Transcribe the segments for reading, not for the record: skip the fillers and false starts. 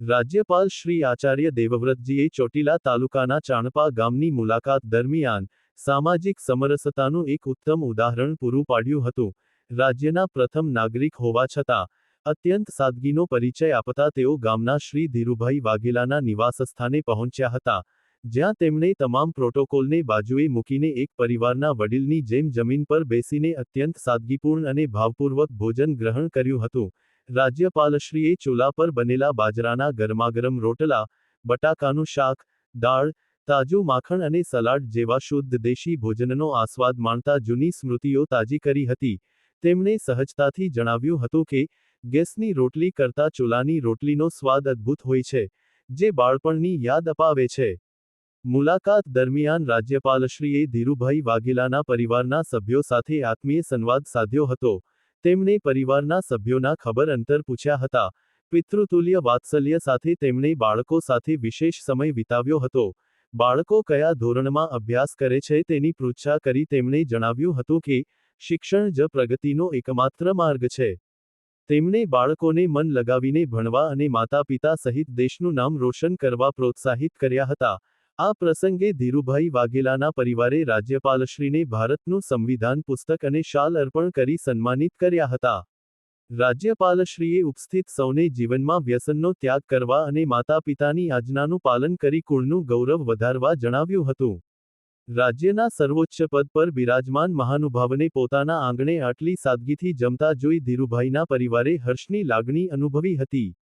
રાજ્યપાલ શ્રી આચાર્ય દેવવ્રતજીએ ચોટીલા તાલુકાના ચાણપા ગામની મુલાકાત દરમિયાન સામાજિક સમરસતાનું એક ઉત્તમ ઉદાહરણ પૂરું પાડ્યું હતું. રાજ્યના પ્રથમ નાગરિક હોવા છતાં અત્યંત સાદગીનો પરિચય આપતા તેઓ ગામના શ્રી ધીરુભાઈ વાઘેલાના નિવાસસ્થાને પહોંચ્યા હતા, જ્યાં તેમણે તમામ પ્રોટોકોલને બાજુએ મૂકીને એક પરિવારના વડીલની જેમ જમીન પર બેસીને અત્યંત સાદગીપૂર્ણ અને ભાવપૂર્વક ભોજન ગ્રહણ કર્યું હતું. રાજ્યપાલશ્રીએ ચૂલા પર બનેલા બાજરાના ગરમાગરમ રોટલા, બટાકાનું શાક, દાળ, તાજું માખણ અને સલાડ જેવા શુદ્ધ દેશી ભોજનનો આસ્વાદ માણતા જૂની સ્મૃતિઓ તાજી કરી હતી. તેમણે સહજતાથી જણાવ્યું હતું કે ગેસની રોટલી કરતાં ચૂલાની રોટલીનો સ્વાદ અદ્ભુત હોય છે, જે બાળપણની યાદ અપાવે છે. મુલાકાત દરમિયાન રાજ્યપાલશ્રીએ ધીરુભાઈ વાઘેલાના પરિવારના સભ્યો સાથે આત્મીય સંવાદ સાધ્યો હતો. તેમણે પરિવારના સભ્યોના ખબર અંતર પૂછ્યા હતા. પિતૃતુલ્ય વાત્સલ્ય સાથે તેમણે બાળકો સાથે વિશેષ સમય વિતાવ્યો હતો. બાળકો કયા ધોરણમાં અભ્યાસ કરે છે તેની પૃચ્છા કરી તેમણે જણાવ્યું હતું કે શિક્ષણ જ પ્રગતિનો એકમાત્ર માર્ગ છે. તેમણે બાળકોને મન લગાવીને ભણવા અને માતા-પિતા સહિત દેશનું નામ રોશન કરવા પ્રોત્સાહિત કર્યા હતા. આ પ્રસંગે ધીરુભાઈ વાઘેલાના પરિવારે રાજ્યપાલશ્રીને ભારતનું સંવિધાન પુસ્તક અને શાલ અર્પણ કરી સન્માનિત કર્યા હતા. રાજ્યપાલશ્રીએ ઉપસ્થિત સૌને જીવનમાં વ્યસનનો ત્યાગ કરવા અને માતા-પિતાની આજ્ઞાનું પાલન કરી કુળનું ગૌરવ વધારવા જણાવ્યું હતું. રાજ્યના સર્વોચ્ચ પદ પર બિરાજમાન મહાનુભાવને પોતાના આંગણે આટલી સાદગીથી જમતા જોઈ ધીરુભાઈના પરિવારે હર્ષની લાગણી અનુભવી હતી.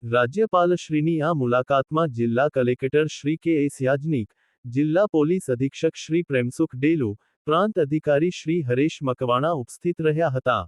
રાજ્યપાલશ્રીની આ મુલાકાતમાં જિલ્લા કલેક્ટર શ્રી કે એસ યાજ્ઞિક, જિલ્લા પોલીસ અધિક્ષક શ્રી પ્રેમસુખ ડેલુ, પ્રાંત અધિકારી શ્રી હરેશ મકવાણા ઉપસ્થિત રહ્યા હતા.